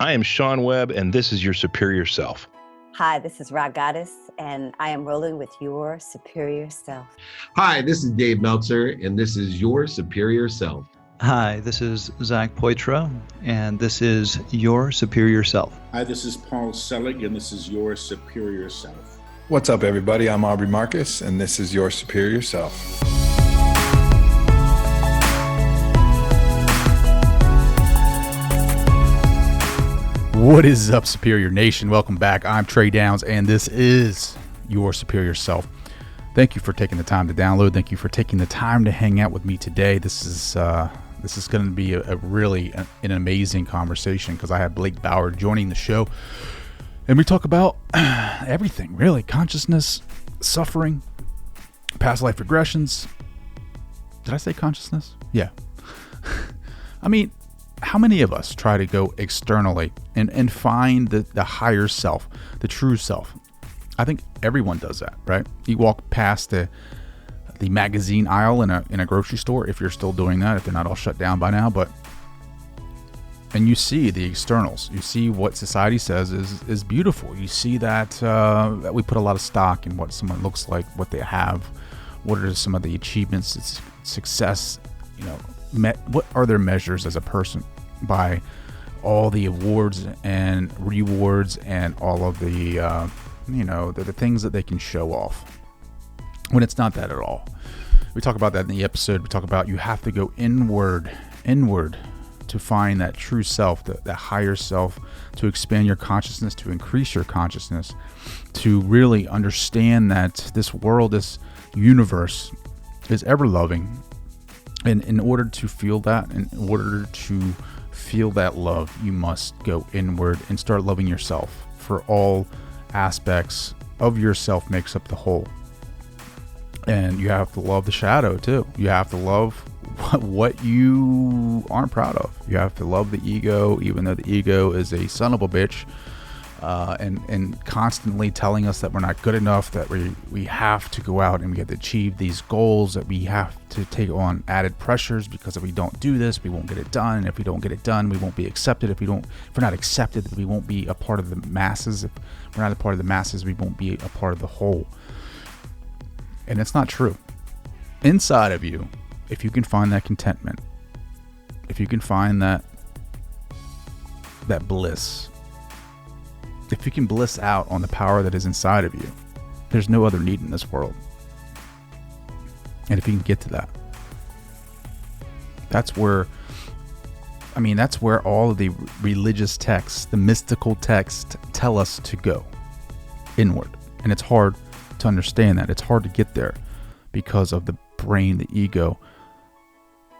I am Sean Webb, and this is Your Superior Self. Hi, this is Rock Goddess, and I am rolling with your superior self. Hi, this is Dave Meltzer, and this is Your Superior Self. Hi, this is Zach Poitras, and this is Your Superior Self. Hi, this is Paul Selig, and this is Your Superior Self. What's up, everybody? I'm Aubrey Marcus, and this is Your Superior Self. What is up, Superior Nation? Welcome back. I'm Trey Downs, and this is Your Superior Self. Thank you for taking the time to download. Thank you for taking the time to hang out with me today. This is going to be a really an amazing conversation because I have Blake Bauer joining the show, and we talk about everything, really: consciousness, suffering, past life regressions. Did I say consciousness? Yeah. I mean, how many of us try to go externally and find the higher self, the true self? I think everyone does that, right? You walk past the magazine aisle in a grocery store, if you're still doing that, if they're not all shut down by now, and you see the externals. You see what society says is beautiful. You see that we put a lot of stock in what someone looks like, what they have, what are some of the achievements, it's success, what are their measures as a person by all the awards and rewards and all of the the things that they can show off, when it's not that at all. We talk about that in the episode. We talk about you have to go inward to find that true self, that higher self, to expand your consciousness, to increase your consciousness, to really understand that this world, this universe is ever loving. And in order to feel that, in order to feel that love, you must go inward and start loving yourself. For all aspects of yourself makes up the whole. And you have to love the shadow too. You have to love what you aren't proud of. You have to love the ego, even though the ego is a son of a bitch. And constantly telling us that we're not good enough, that we have to go out and we have to achieve these goals, that we have to take on added pressures, because if we don't do this, we won't get it done. And if we don't get it done, we won't be accepted. If we're not accepted, we won't be a part of the masses. If we're not a part of the masses, we won't be a part of the whole. And it's not true. Inside of you, if you can find that contentment, if you can find that bliss, if you can bliss out on the power that is inside of you, there's no other need in this world. And if you can get to that, that's where all of the religious texts, the mystical texts, tell us to go inward. And it's hard to understand that. It's hard to get there because of the brain, the ego.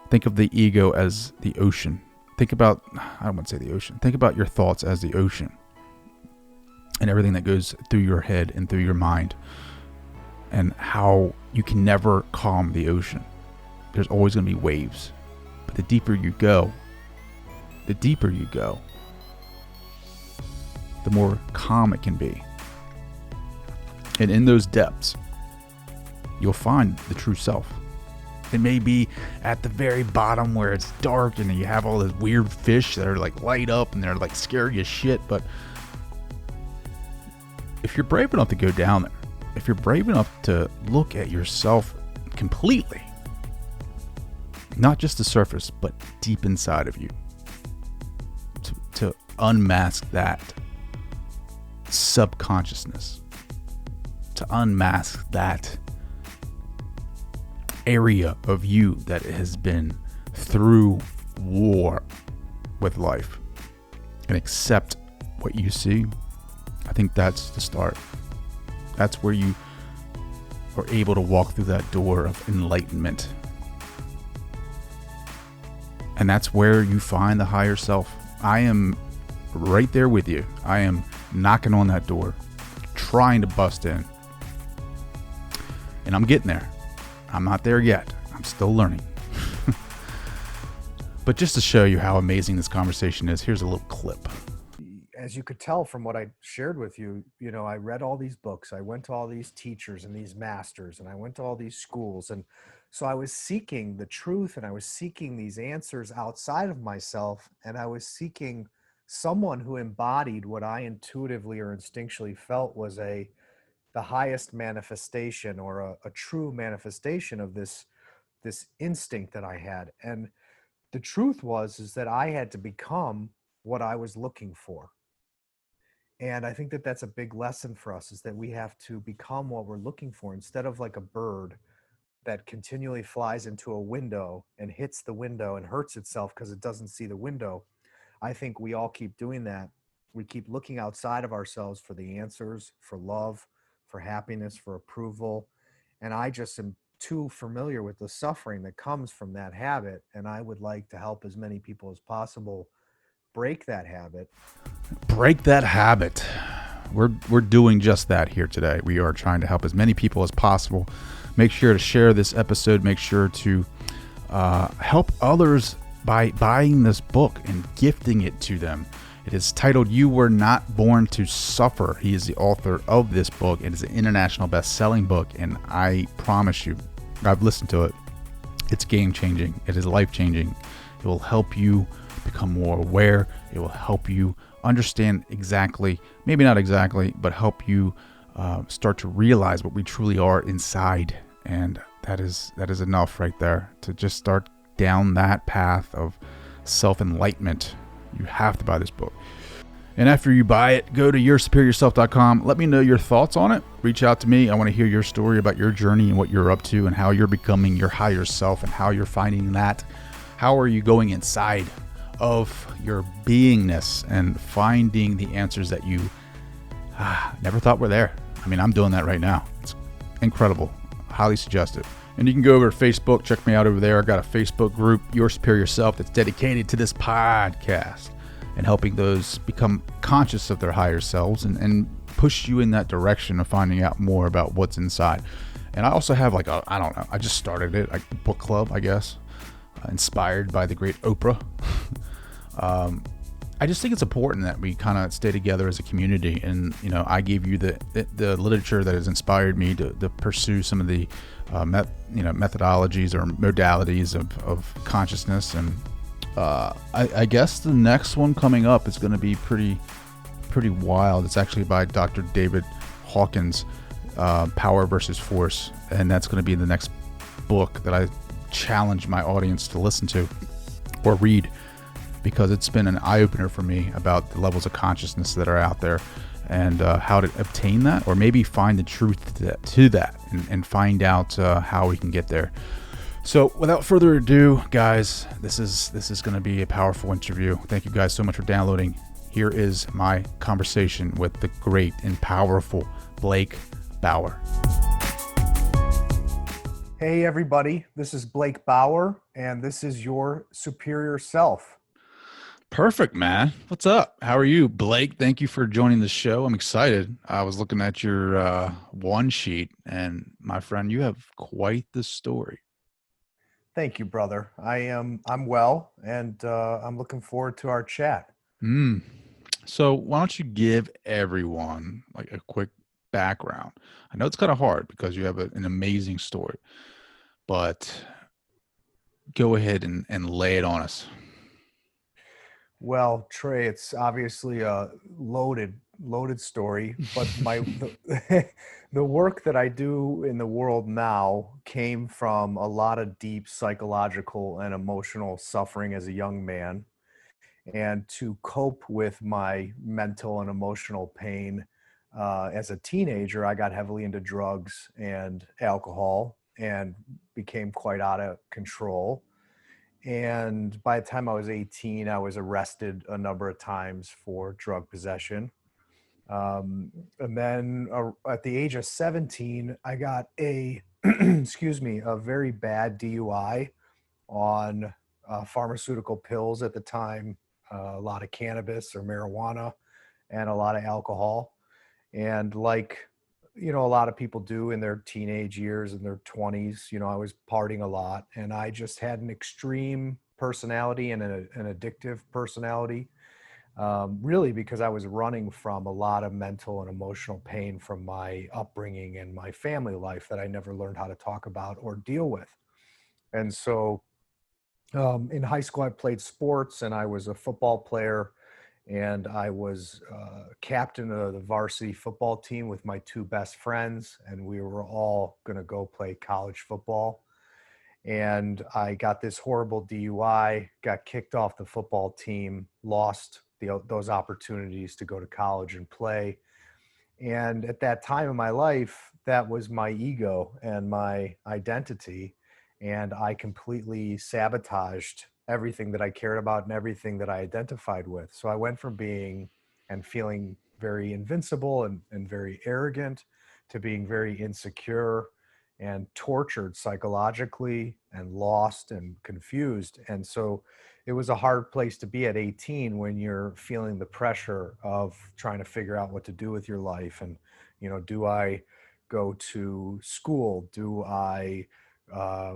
Think of the ego as the ocean. I don't want to say the ocean. Think about your thoughts as the ocean. And everything that goes through your head and through your mind, and how you can never calm the ocean. There's always going to be waves. But the deeper you go, the more calm it can be. And in those depths, you'll find the true self. It may be at the very bottom where it's dark and you have all those weird fish that are like light up and they're like scary as shit, but if you're brave enough to go down there, if you're brave enough to look at yourself completely, not just the surface, but deep inside of you, to unmask that subconsciousness, to unmask that area of you that has been through war with life, and accept what you see, I think that's the start. That's where you are able to walk through that door of enlightenment. And that's where you find the higher self. I am right there with you. I am knocking on that door, trying to bust in. And I'm getting there. I'm not there yet. I'm still learning. But just to show you how amazing this conversation is, here's a little clip. As you could tell from what I shared with you, I read all these books. I went to all these teachers and these masters, and I went to all these schools. And so I was seeking the truth, and I was seeking these answers outside of myself, and I was seeking someone who embodied what I intuitively or instinctually felt was the highest manifestation, or a true manifestation of this instinct that I had. And the truth was is that I had to become what I was looking for. And I think that that's a big lesson for us, is that we have to become what we're looking for, instead of like a bird that continually flies into a window and hits the window and hurts itself because it doesn't see the window. I think we all keep doing that. We keep looking outside of ourselves for the answers, for love, for happiness, for approval. And I just am too familiar with the suffering that comes from that habit. And I would like to help as many people as possible break that habit. Break that habit. We're doing just that here today. We are trying to help as many people as possible. Make sure to share this episode. Make sure to help others by buying this book and gifting it to them. It is titled You Were Not Born to Suffer. He is the author of this book. It is an international best-selling book, and I promise you, I've listened to it. It's game-changing. It is life-changing. It will help you become more aware. It will help you understand exactly, maybe not exactly, but help you start to realize what we truly are inside. And that is enough right there to just start down that path of self-enlightenment. You have to buy this book. And after you buy it, go to yoursuperiorself.com. Let me know your thoughts on it. Reach out to me. I want to hear your story about your journey and what you're up to and how you're becoming your higher self and how you're finding that. How are you going inside of your beingness and finding the answers that you never thought were there? I mean, I'm doing that right now. It's incredible. Highly suggest it. And you can go over to Facebook, check me out over there. I got a Facebook group, Your Superior Self, that's dedicated to this podcast and helping those become conscious of their higher selves and push you in that direction of finding out more about what's inside. And I also have I just started it, like a book club, I guess, inspired by the great Oprah. I just think it's important that we kind of stay together as a community. And, I gave you the literature that has inspired me to pursue some of the methodologies or modalities of consciousness. And I guess the next one coming up is going to be pretty wild. It's actually by Dr. David Hawkins, Power versus Force. And that's going to be the next book that I challenge my audience to listen to or read, because it's been an eye-opener for me about the levels of consciousness that are out there and how to obtain that, or maybe find the truth to that and find out how we can get there. So without further ado, guys, this is going to be a powerful interview. Thank you guys so much for downloading. Here is my conversation with the great and powerful Blake Bauer. Hey, everybody. This is Blake Bauer, and this is Your Superior Self. Perfect, man. What's up? How are you, Blake? Thank you for joining the show. I'm excited. I was looking at your one sheet, and my friend, you have quite the story. Thank you, brother. I'm well, and I'm looking forward to our chat. So why don't you give everyone like a quick background? I know it's kind of hard because you have an amazing story, but go ahead and lay it on us. Well, Trey, it's obviously a loaded story, but the work that I do in the world now came from a lot of deep psychological and emotional suffering as a young man. And to cope with my mental and emotional pain as a teenager, I got heavily into drugs and alcohol and became quite out of control. And by the time I was 18, I was arrested a number of times for drug possession. And then at the age of 17, I got a very bad DUI on pharmaceutical pills at the time, a lot of cannabis or marijuana, and a lot of alcohol. And a lot of people do in their teenage years, in their 20s, I was partying a lot, and I just had an extreme personality and an addictive personality, really because I was running from a lot of mental and emotional pain from my upbringing and my family life that I never learned how to talk about or deal with. And so in high school, I played sports, and I was a football player. and I was captain of the varsity football team with my two best friends, and we were all going to go play college football. And I got this horrible DUI, got kicked off the football team, lost those opportunities to go to college and play. And at that time in my life, that was my ego and my identity. And I completely sabotaged everything that I cared about and everything that I identified with. So I went from being and feeling very invincible and very arrogant to being very insecure and tortured psychologically and lost and confused. And so it was a hard place to be at 18 when you're feeling the pressure of trying to figure out what to do with your life. And, do I go to school? Do I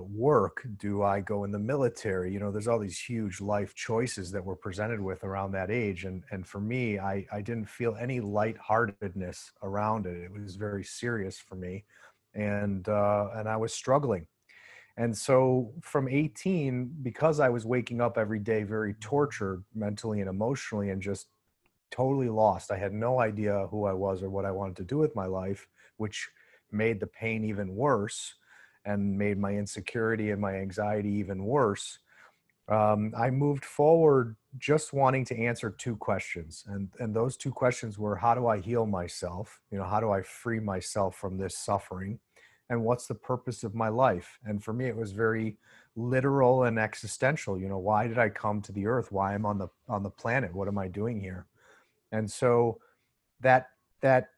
work? Do I go in the military? There's all these huge life choices that we're presented with around that age. And for me, I didn't feel any lightheartedness around it. It was very serious for me. And I was struggling. And so from 18, because I was waking up every day very tortured mentally and emotionally and just totally lost, I had no idea who I was or what I wanted to do with my life, which made the pain even worse and made my insecurity and my anxiety even worse. I moved forward just wanting to answer two questions. And those two questions were, how do I heal myself? How do I free myself from this suffering? And what's the purpose of my life? And for me, it was very literal and existential. Why did I come to the earth? Why am I on the planet? What am I doing here? And so that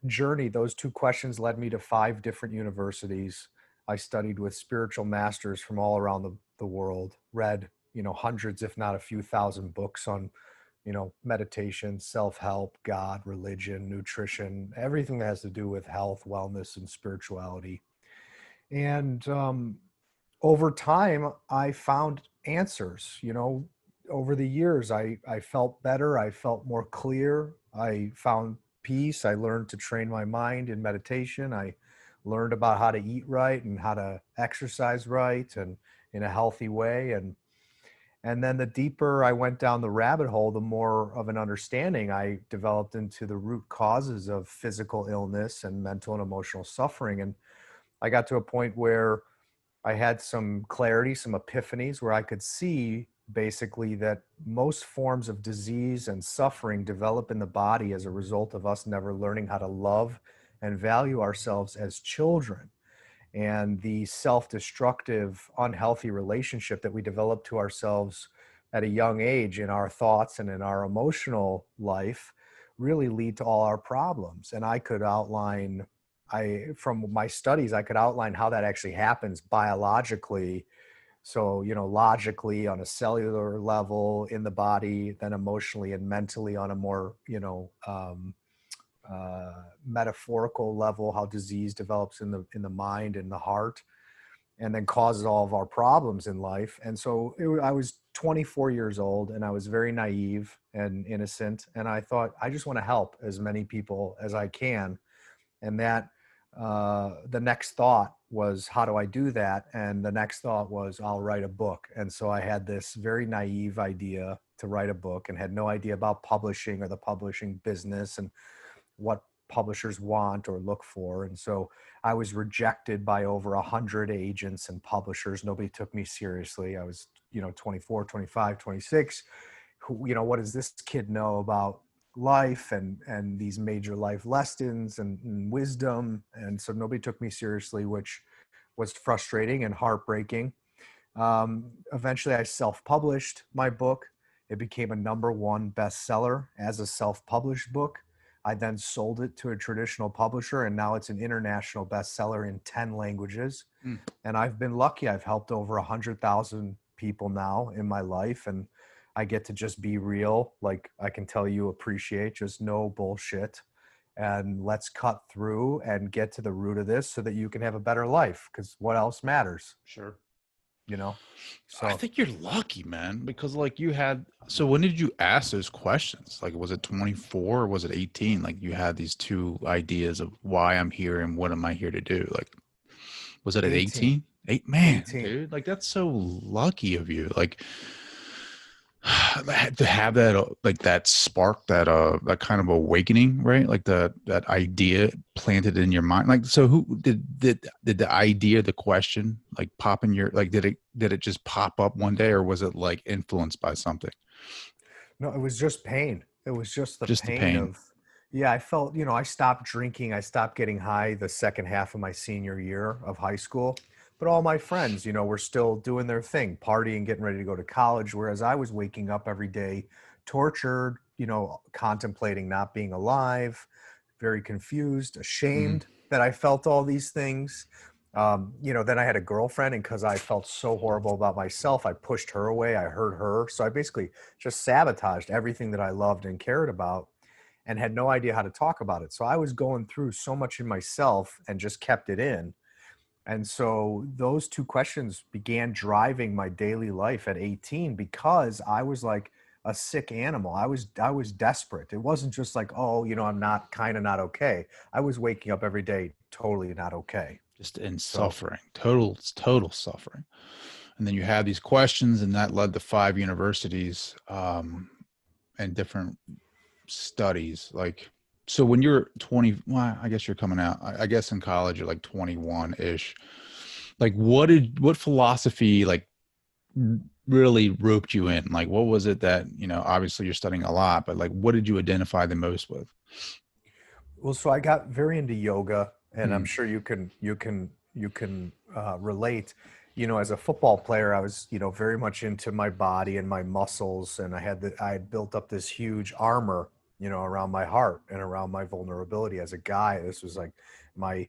journey, those two questions led me to 5 different universities. I studied with spiritual masters from all around the world, read, hundreds, if not a few thousand books on, meditation, self-help, God, religion, nutrition, everything that has to do with health, wellness, and spirituality. And over time, I found answers. Over the years, I felt better. I felt more clear. I found peace. I learned to train my mind in meditation. I learned about how to eat right and how to exercise right and in a healthy way. And then the deeper I went down the rabbit hole, the more of an understanding I developed into the root causes of physical illness and mental and emotional suffering. And I got to a point where I had some clarity, some epiphanies, where I could see basically that most forms of disease and suffering develop in the body as a result of us never learning how to love and value ourselves as children. And the self-destructive, unhealthy relationship that we develop to ourselves at a young age in our thoughts and in our emotional life really lead to all our problems. And I could outline, from my studies, I could outline how that actually happens biologically. So, logically on a cellular level in the body, then emotionally and mentally on a more, metaphorical level, how disease develops in the mind and the heart, and then causes all of our problems in life. And so I was 24 years old and I was very naive and innocent. And I thought, I just want to help as many people as I can. And that the next thought was, how do I do that? And the next thought was, I'll write a book. And so I had this very naive idea to write a book and had no idea about publishing or the publishing business and what publishers want or look for. And so I was rejected by over 100 agents and publishers. Nobody took me seriously. I was, 24, 25, 26. What does this kid know about life and these major life lessons and wisdom? And so nobody took me seriously, which was frustrating and heartbreaking. Eventually I self-published my book. It became a #1 bestseller as a self-published book. I then sold it to a traditional publisher, and now it's an international bestseller in 10 languages. And I've been lucky. I've helped over 100,000 people now in my life, and I get to just be real. Like I can tell you, appreciate, just no bullshit. And let's cut through and get to the root of this so that you can have a better life, because what else matters? Sure. So I think you're lucky, man, because so when did you ask those questions? Like, was it 24 or was it 18? Like you had these two ideas of why I'm here and what am I here to do? Like, was it at 18? Man, 18. dude, like that's so lucky of you. Like, to have that like that spark, that kind of awakening, right? Like that idea planted in your mind. Like, so who did the idea, the question, like pop in your, like, did it just pop up one day, or was it like influenced by something? No, it was just pain. It was just the Just the pain pain. of, yeah, I felt, I stopped drinking. I stopped getting high the second half of my senior year of high school. But all my friends, were still doing their thing, partying, getting ready to go to college. Whereas I was waking up every day, tortured, contemplating not being alive, very confused, Mm-hmm. ashamed that I felt all these things. Then I had a girlfriend, and because I felt so horrible about myself, I pushed her away. I hurt her. So I basically just sabotaged everything that I loved and cared about and had no idea how to talk about it. So I was going through so much in myself and just kept it in. And so those two questions began driving my daily life at 18 because I was like a sick animal. I was desperate. It wasn't just like, oh, I'm not not okay. I was waking up every day totally not okay. Just in So suffering, total suffering. And then you have these questions, and that led to 5 universities, and different studies. Like, so when you're 20, well, I guess you're coming out, I guess in college, you're like 21 ish. Like, what philosophy, like, really roped you in? Like, what was it that, obviously you're studying a lot, but like, what did you identify the most with? Well, so I got very into yoga, and I'm Hmm. sure you can relate. As a football player, I was very much into my body and my muscles, and I had built up this huge armor, around my heart and around my vulnerability as a guy. This was like my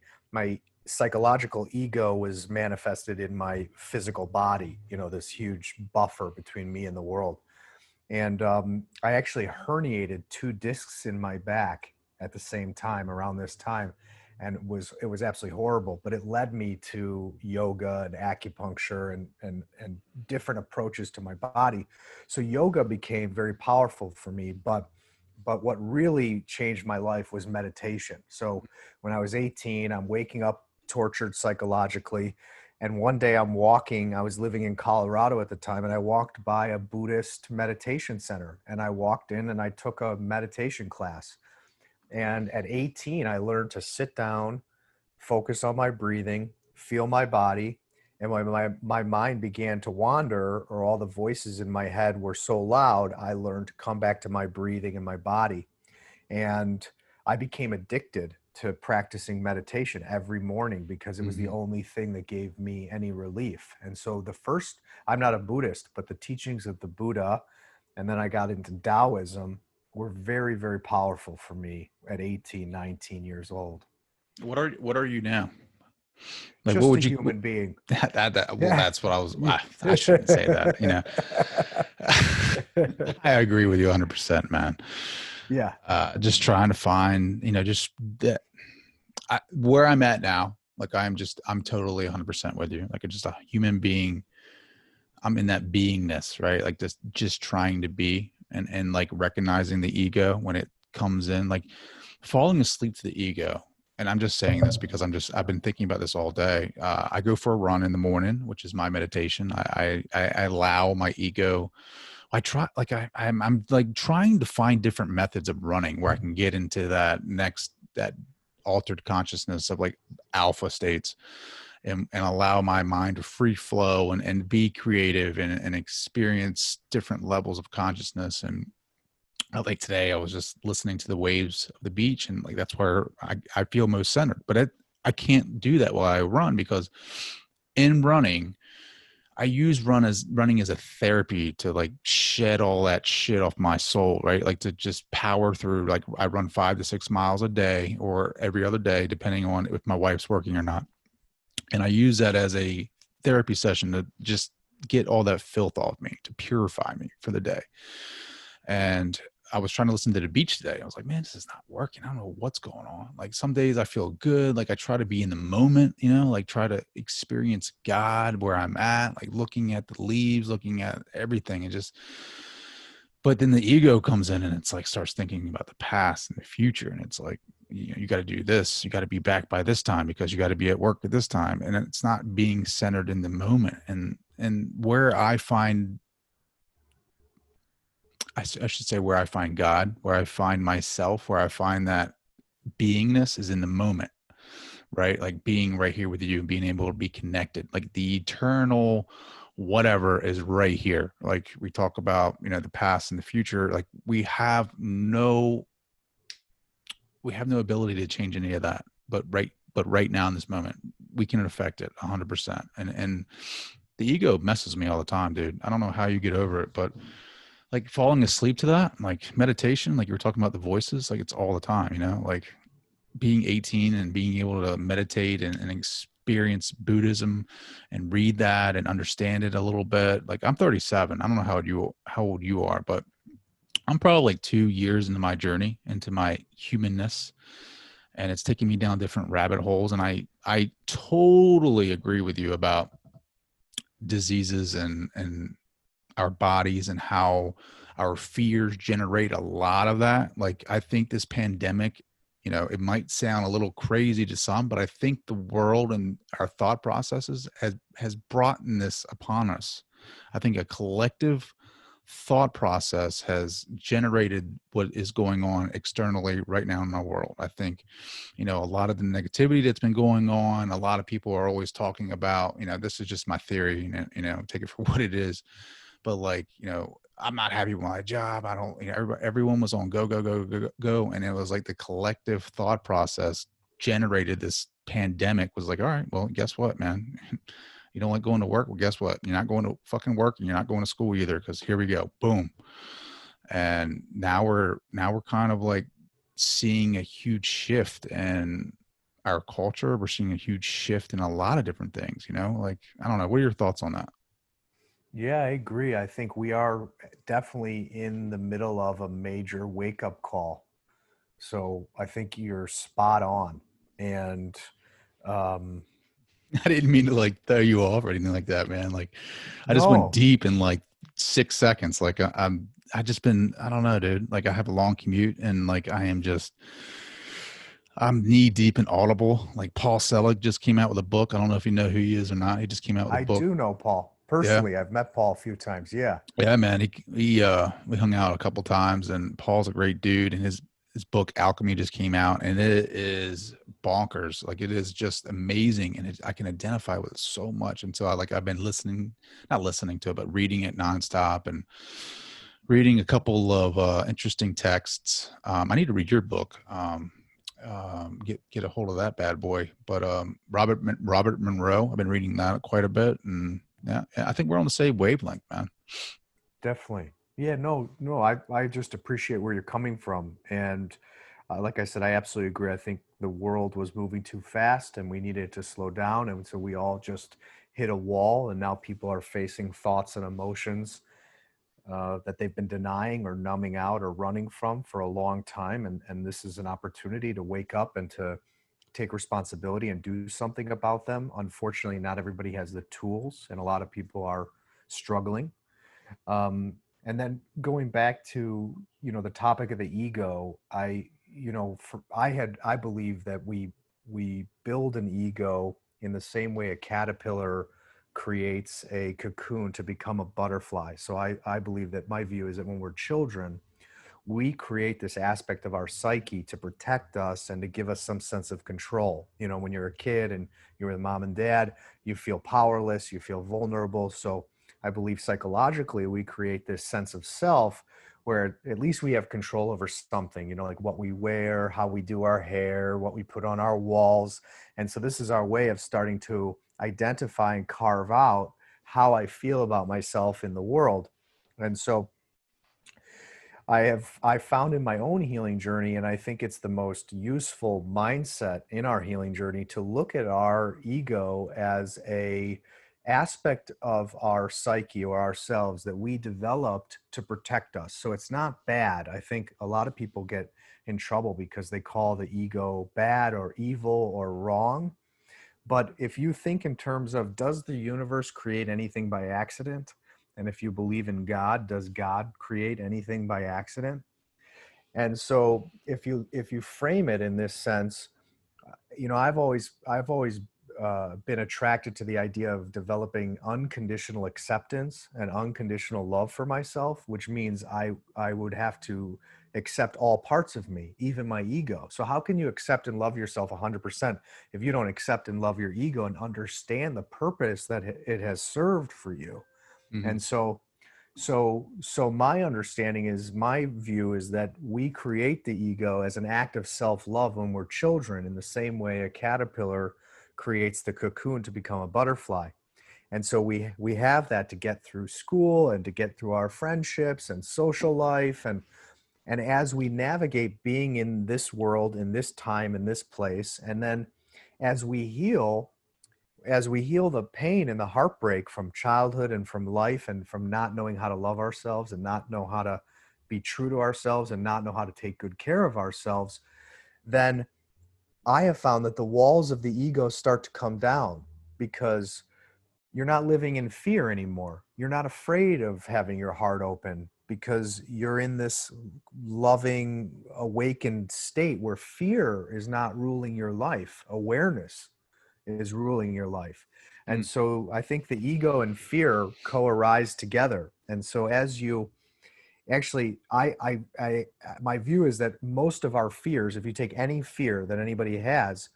psychological ego was manifested in my physical body. This huge buffer between me and the world. And I actually herniated 2 discs in my back at the same time around this time, and it was absolutely horrible. But it led me to yoga and acupuncture and different approaches to my body. So yoga became very powerful for me. But what really changed my life was meditation. So when I was 18, I'm waking up tortured psychologically. And one day I was living in Colorado at the time, and I walked by a Buddhist meditation center, and I walked in and I took a meditation class. And at 18, I learned to sit down, focus on my breathing, feel my body. And when my mind began to wander, or all the voices in my head were so loud, I learned to come back to my breathing and my body. And I became addicted to practicing meditation every morning because it was the Hmm. only thing that gave me any relief. And so I'm not a Buddhist, but the teachings of the Buddha, and then I got into Taoism, were very, very powerful for me at 18, 19 years old. What are you now? Like, what Just a would you, human being. well, Yeah. that's what I shouldn't say that. I agree with you 100%, man. Yeah. Just trying to find, just that, where I'm at now, like, I'm totally 100% with you. Like, I'm just a human being. I'm in that beingness, right? Like, just trying to be, and like recognizing the ego when it comes in, like falling asleep to the ego. And I'm just saying this because I've been thinking about this all day. I go for a run in the morning, which is my meditation. I allow my ego. I try, like, I'm like trying to find different methods of running where I can get into that altered consciousness of like alpha states, and allow my mind to free flow, and be creative, and experience different levels of consciousness. And like today, I was just listening to the waves of the beach, and like, that's where I feel most centered. But I can't do that while I run, because in running, I use running as a therapy to like shed all that shit off my soul, right? Like, to just power through. Like, I run 5 to 6 miles a day, or every other day, depending on if my wife's working or not. And I use that as a therapy session to just get all that filth off me, to purify me for the day. And I was trying to listen to the beach today. I was like, man, this is not working. I don't know what's going on. Like, some days I feel good. Like, I try to be in the moment, like try to experience God where I'm at, like looking at the leaves, looking at everything, and just, but then the ego comes in, and it's like, starts thinking about the past and the future. And it's like, you got to do this. You got to be back by this time because you got to be at work at this time. And it's not being centered in the moment. And where I find I should say where I find God, where I find myself, where I find that beingness is in the moment, right? Like being right here with you, being able to be connected, like the eternal whatever is right here. Like we talk about, the past and the future, like we have no ability to change any of that. But right now in this moment, we can affect it 100%. And the ego messes me all the time, dude. I don't know how you get over it, but like falling asleep to that, like meditation, like you were talking about the voices, like it's all the time, like being 18 and being able to meditate and experience Buddhism and read that and understand it a little bit. Like I'm 37. I don't know how old you are, but I'm probably like 2 years into my journey, into my humanness, and it's taking me down different rabbit holes. And I totally agree with you about diseases and our bodies and how our fears generate a lot of that. Like I think this pandemic, it might sound a little crazy to some, but I think the world and our thought processes has brought this upon us. I think a collective thought process has generated what is going on externally right now in our world. I think, a lot of the negativity that's been going on, a lot of people are always talking about, this is just my theory, take it for what it is. But like, I'm not happy with my job. I don't, everyone was on go, go, go, go, go, go. And it was like the collective thought process generated this pandemic was like, all right, well, guess what, man? You don't like going to work? Well, guess what? You're not going to fucking work and you're not going to school either. Cause here we go. Boom. And now we're kind of like seeing a huge shift in our culture. We're seeing a huge shift in a lot of different things, like, I don't know. What are your thoughts on that? Yeah, I agree. I think we are definitely in the middle of a major wake-up call. So I think you're spot on. And um, I didn't mean to like throw you off or anything like that, man. Like I just went no, deep in like 6 seconds. Like I just been, I don't know, dude. Like I have a long commute and like I'm knee deep in Audible. Like Paul Selig just came out with a book. I don't know if you know who he is or not. He just came out with a I book. do know Paul Yeah. personally. I've met Paul a few times. Yeah, Yeah, man. We hung out a couple times and Paul's a great dude and his book Alchemy just came out and it is bonkers. Like it is just amazing. And I can identify with it so much. And so I've been not listening to it, but reading it nonstop and reading a couple of interesting texts. I need to read your book. Get a hold of that bad boy. But Robert Monroe, I've been reading that quite a bit, and yeah, I think we're on the same wavelength, man. definitely. Yeah, no, I just appreciate where you're coming from. And like I said, I absolutely agree. I think the world was moving too fast and we needed to slow down. And so we all just hit a wall. And now people are facing thoughts and emotions that they've been denying or numbing out or running from for a long time. And this is an opportunity to wake up and to take responsibility and do something about them. Unfortunately, not everybody has the tools, and a lot of people are struggling. And then going back to, the topic of the ego, I believe that we build an ego in the same way a caterpillar creates a cocoon to become a butterfly. So I believe that my view is that when we're children, we create this aspect of our psyche to protect us and to give us some sense of control. When you're a kid and you're with mom and dad, you feel powerless, you feel vulnerable. So I believe psychologically, we create this sense of self where at least we have control over something, like what we wear, how we do our hair, what we put on our walls. And so this is our way of starting to identify and carve out how I feel about myself in the world. And so I found in my own healing journey, and I think it's the most useful mindset in our healing journey, to look at our ego as a aspect of our psyche or ourselves that we developed to protect us. So it's not bad. I think a lot of people get in trouble because they call the ego bad or evil or wrong. But if you think in terms of, does the universe create anything by accident? And if you believe in God, does God create anything by accident? And so if you frame it in this sense, I've always been attracted to the idea of developing unconditional acceptance and unconditional love for myself, which means I would have to accept all parts of me, even my ego. So how can you accept and love yourself 100% if you don't accept and love your ego and understand the purpose that it has served for you? Mhm. And so my understanding is, my view is that we create the ego as an act of self-love when we're children, in the same way a caterpillar creates the cocoon to become a butterfly. And so we have that to get through school and to get through our friendships and social life. And as we navigate being in this world, in this time, in this place, and then as we heal, the pain and the heartbreak from childhood and from life and from not knowing how to love ourselves and not know how to be true to ourselves and not know how to take good care of ourselves, then I have found that the walls of the ego start to come down, because you're not living in fear anymore. You're not afraid of having your heart open, because you're in this loving, awakened state where fear is not ruling your life. Awareness is ruling your life. And so I think the ego and fear co-arise together. And so as you actually, my view is that most of our fears, if you take any fear that anybody has,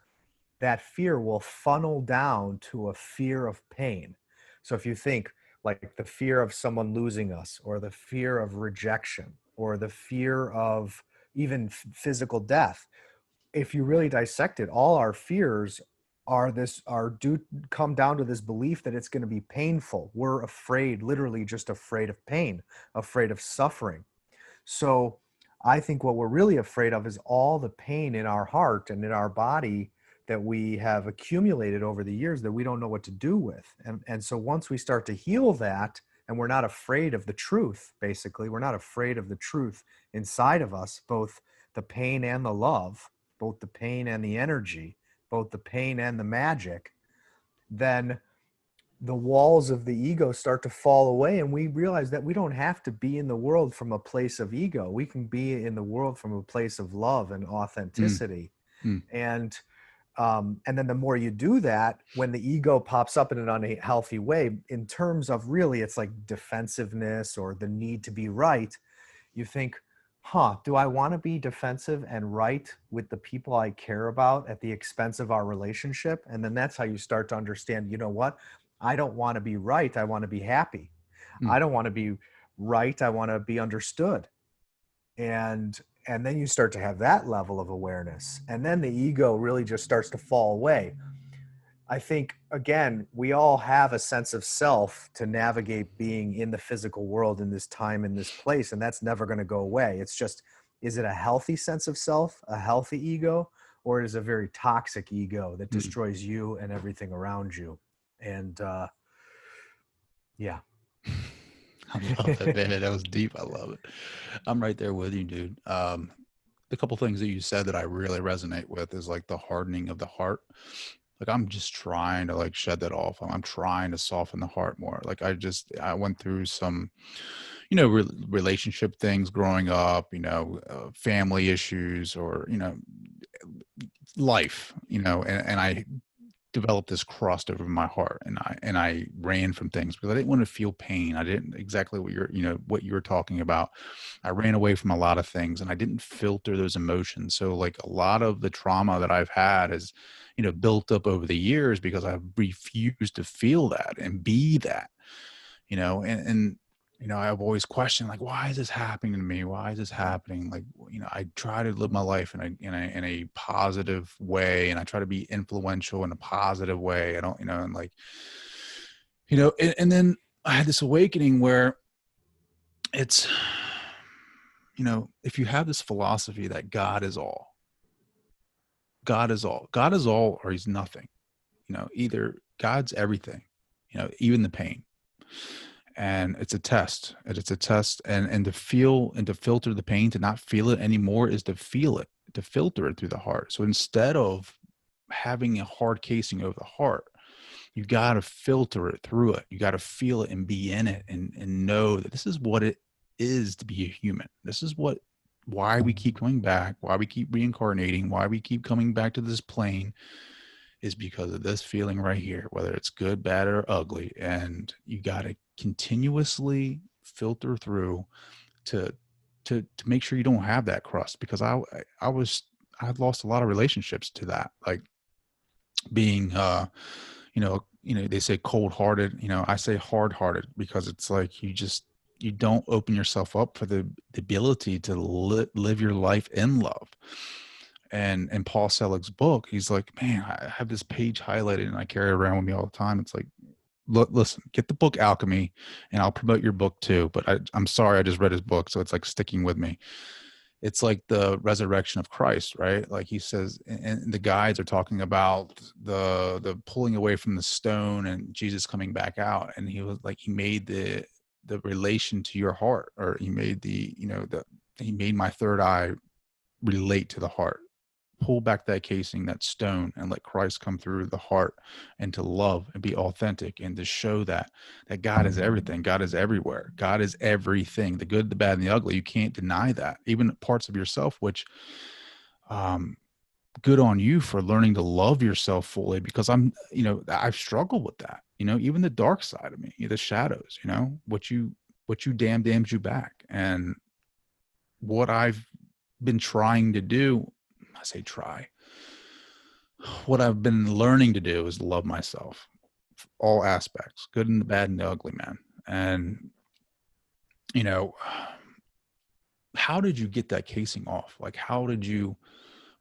that fear will funnel down to a fear of pain. So if you think like the fear of someone losing us, or the fear of rejection, or the fear of even physical death, if you really dissect it, all our fears come down to this belief that it's going to be painful. We're afraid, literally just afraid of pain, afraid of suffering. So I think what we're really afraid of is all the pain in our heart and in our body that we have accumulated over the years that we don't know what to do with. And so once we start to heal that, and we're not afraid of the truth, basically, we're not afraid of the truth inside of us, both the pain and the love, both the pain and the energy, both the pain and the magic, then the walls of the ego start to fall away, and we realize that we don't have to be in the world from a place of ego. We can be in the world from a place of love and authenticity. And then the more you do that, when the ego pops up in an unhealthy way, in terms of really, it's like defensiveness or the need to be right, you think, do I want to be defensive and right with the people I care about at the expense of our relationship? And then that's how you start to understand, you know what? I don't want to be right. I want to be happy. I don't want to be right. I want to be understood. And then you start to have that level of awareness. And then the ego really just starts to fall away. I think, again, we all have a sense of self to navigate being in the physical world in this time, in this place, and that's never going to go away. It's just, is it a healthy sense of self, a healthy ego, or is it a very toxic ego that destroys you and everything around you? And yeah. I love it, man. That was deep. I love it. I'm right there with you, dude. The couple things that you said that I really resonate with is like the hardening of the heart. Like I'm just trying to like shed that off. I'm trying to soften the heart more. Like I went through some, relationship things growing up, family issues, or, life, and I developed this crust over my heart, and I ran from things because I didn't want to feel pain. I didn't exactly what you were talking about. I ran away from a lot of things, and I didn't filter those emotions. So like a lot of the trauma that I've had is, built up over the years because I've refused to feel that and be that, and I've always questioned, like, why is this happening to me? Why is this happening? Like, I try to live my life in a positive way, and I try to be influential in a positive way. I don't, and like, and then I had this awakening where it's, if you have this philosophy that God is all, or he's nothing, either God's everything, even the pain. And it's a test. It's a test. And to feel and to filter the pain, to not feel it anymore, is to feel it, to filter it through the heart. So instead of having a hard casing over the heart, you got to filter it through it. You got to feel it and be in it, and know that this is what it is to be a human. This is why we keep coming back, why we keep reincarnating, why we keep coming back to this plane, is because of this feeling right here, whether it's good, bad, or ugly. And you got to continuously filter through to make sure you don't have that crust, because I lost a lot of relationships to that, like being they say cold hearted, I say hard hearted, because it's like you don't open yourself up for the ability to live your life in love. And in Paul Selig's book, he's like, man, I have this page highlighted and I carry it around with me all the time. It's like, listen, get the book Alchemy, and I'll promote your book too. But I'm sorry, I just read his book, so it's like sticking with me. It's like the resurrection of Christ, right? Like he says, and the guides are talking about the pulling away from the stone and Jesus coming back out. And he was like, he made the relation to your heart, or he made he made my third eye relate to the heart. Pull back that casing, that stone, and let Christ come through the heart, and to love and be authentic, and to show that God is everything. God is everywhere. God is everything, the good, the bad, and the ugly. You can't deny that. Even parts of yourself, which good on you for learning to love yourself fully, because I've struggled with that, even the dark side of me, the shadows, what you damns you back. And what I've been trying to do, I say try, what I've been learning to do is love myself, all aspects, good and the bad and the ugly, man. And how did you get that casing off? Like,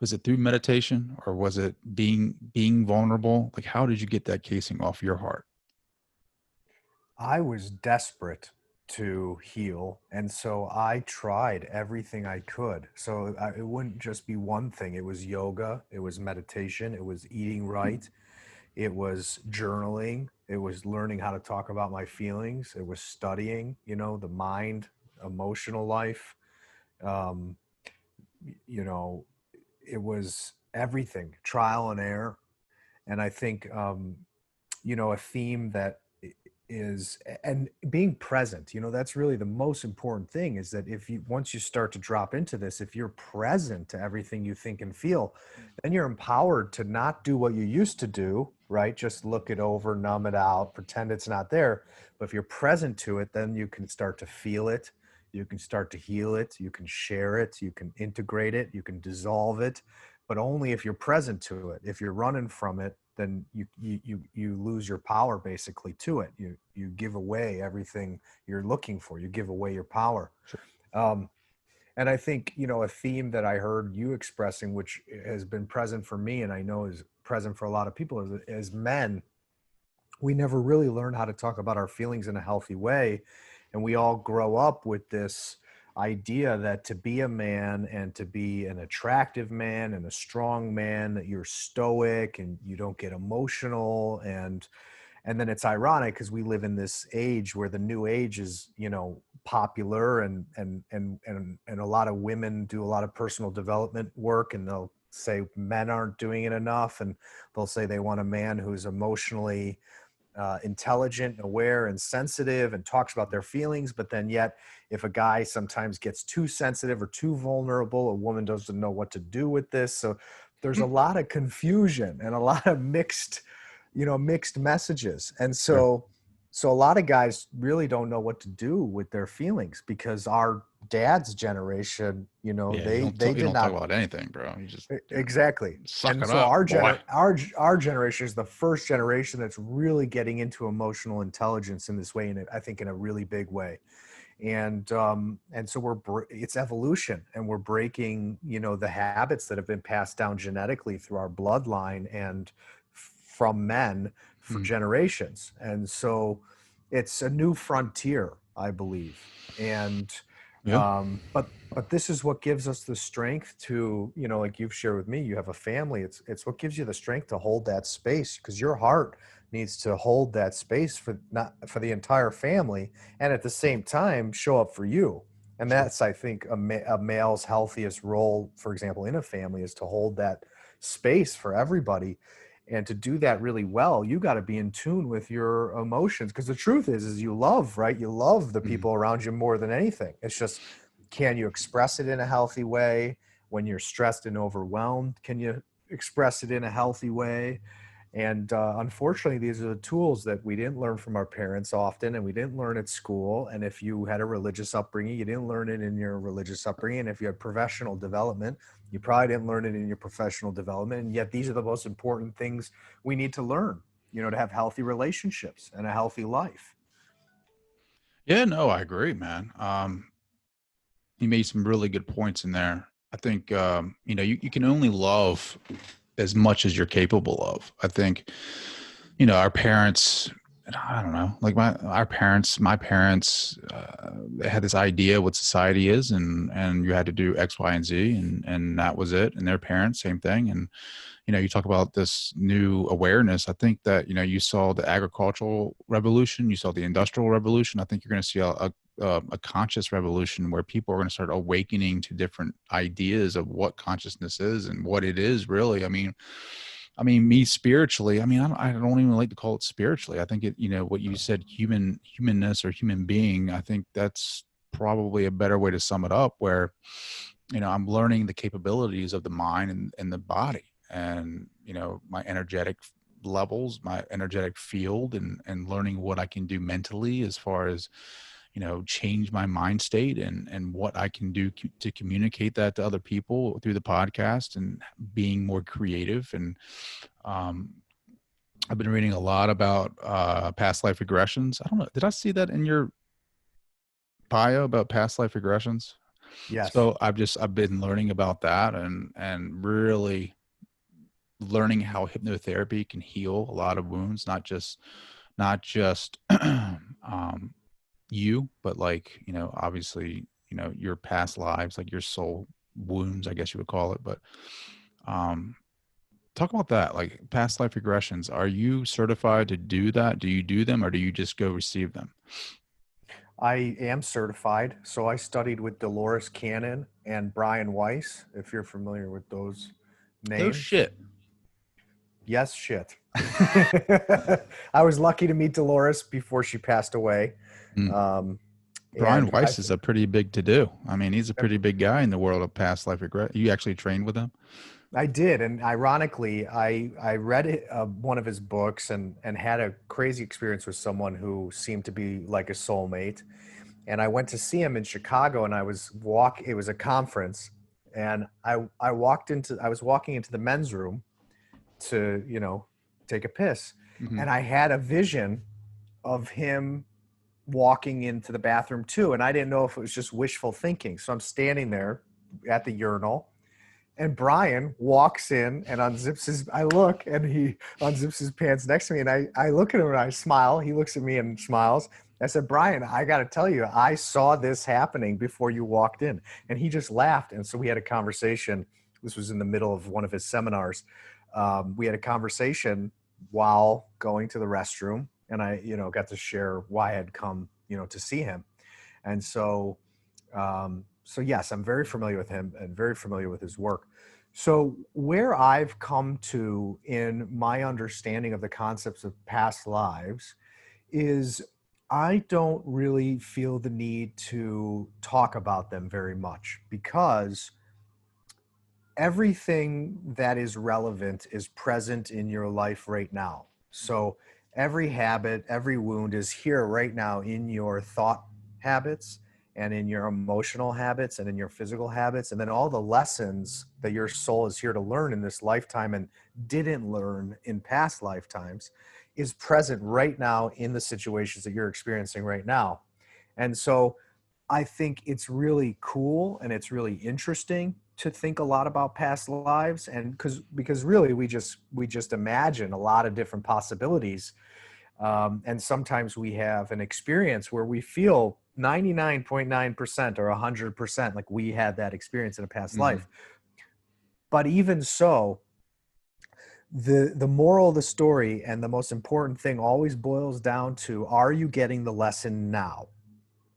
was it through meditation, or was it being vulnerable? Like, how did you get that casing off your heart? I was desperate to heal, and so I tried everything I could. So it wouldn't just be one thing. It was yoga, it was meditation, it was eating right, it was journaling, it was learning how to talk about my feelings, it was studying, the mind, emotional life. It was everything, trial and error. And I think a theme that is, and being present, that's really the most important thing, is that once you start to drop into this, if you're present to everything you think and feel, then you're empowered to not do what you used to do, right? Just look it over, numb it out, pretend it's not there. But if you're present to it, then you can start to feel it. You can start to heal it. You can share it. You can integrate it. You can dissolve it, but only if you're present to it. If you're running from it, then you lose your power basically to it. You give away everything you're looking for. You give away your power. Sure. And I think, a theme that I heard you expressing, which has been present for me, and I know is present for a lot of people, is as men, we never really learn how to talk about our feelings in a healthy way. And we all grow up with this idea that to be a man, and to be an attractive man and a strong man, that you're stoic and you don't get emotional. And then it's ironic, because we live in this age where the new age is, popular, and a lot of women do a lot of personal development work, and they'll say men aren't doing it enough, and they'll say they want a man who's emotionally intelligent, aware, and sensitive, and talks about their feelings. But then yet, if a guy sometimes gets too sensitive or too vulnerable, a woman doesn't know what to do with this. So there's a lot of confusion and a lot of mixed messages. And so a lot of guys really don't know what to do with their feelings, because our dad's generation, they did not talk about anything, bro. You just exactly. And so our generation is the first generation that's really getting into emotional intelligence in this way, and I think in a really big way. And so it's evolution, and we're breaking, the habits that have been passed down genetically through our bloodline and from men for generations. And so it's a new frontier, I believe. And but this is what gives us the strength to, like you've shared with me, you have a family. It's what gives you the strength to hold that space, because your heart needs to hold that space for the entire family, and at the same time show up for you. And that's, I think, a male's healthiest role, for example, in a family, is to hold that space for everybody. And to do that really well, you got to be in tune with your emotions, because the truth is you love, right? You love the people around you more than anything. It's just, can you express it in a healthy way? When you're stressed and overwhelmed, can you express it in a healthy way? And unfortunately, these are the tools that we didn't learn from our parents often, and we didn't learn at school. And if you had a religious upbringing, you didn't learn it in your religious upbringing. And if you had professional development, you probably didn't learn it in your professional development. And yet these are the most important things we need to learn, to have healthy relationships and a healthy life. Yeah, no, I agree, man. You made some really good points in there. I think, you can only love as much as you're capable of. I think, our parents, I don't know, like my parents, they had this idea what society is, and you had to do X, Y, and Z, and that was it. And their parents, same thing. And, you talk about this new awareness. I think that, you saw the agricultural revolution, you saw the industrial revolution. I think you're going to see a conscious revolution where people are going to start awakening to different ideas of what consciousness is and what it is really. I mean, me spiritually, I don't even like to call it spiritually. I think it, what you said, humanness or human being, I think that's probably a better way to sum it up, where, I'm learning the capabilities of the mind and the body, and, my energetic levels, my energetic field, and learning what I can do mentally as far as, change my mind state, and what I can do to communicate that to other people through the podcast, and being more creative. And I've been reading a lot about past life regressions. I don't know, did I see that in your bio about past life regressions? Yes. So I've been learning about that, and really learning how hypnotherapy can heal a lot of wounds, not just you, but like, obviously, your past lives, like your soul wounds, I guess you would call it. But talk about that, like past life regressions. Are you certified to do that? Do you do them, or do you just go receive them? I am certified. So I studied with Dolores Cannon and Brian Weiss, if you're familiar with those names. Oh, shit. Yes, shit. I was lucky to meet Dolores before she passed away. Brian Weiss is a pretty big to-do. He's a pretty big guy in the world of past life regret. You actually trained with him? I did. And ironically, I read one of his books and had a crazy experience with someone who seemed to be like a soulmate. And I went to see him in Chicago, and it was a conference, and I was walking into the men's room to, take a piss. Mm-hmm. And I had a vision of him walking into the bathroom too. And I didn't know if it was just wishful thinking. So I'm standing there at the urinal, and Brian walks in and I look, and he unzips his pants next to me, and I look at him and I smile. He looks at me and smiles. I said, Brian, I got to tell you, I saw this happening before you walked in. And he just laughed. And so we had a conversation. This was in the middle of one of his seminars. We had a conversation while going to the restroom, and I, got to share why I had come, to see him. And so yes, I'm very familiar with him and very familiar with his work. So where I've come to in my understanding of the concepts of past lives is I don't really feel the need to talk about them very much, because everything that is relevant is present in your life right now. So every habit, every wound is here right now in your thought habits and in your emotional habits and in your physical habits. And then all the lessons that your soul is here to learn in this lifetime and didn't learn in past lifetimes is present right now in the situations that you're experiencing right now. And so I think it's really cool and it's really interesting to think a lot about past lives, and because really we just imagine a lot of different possibilities, and sometimes we have an experience where we feel 99.9% or 100% like we had that experience in a past life. But even so, the moral of the story and the most important thing always boils down to, are you getting the lesson now?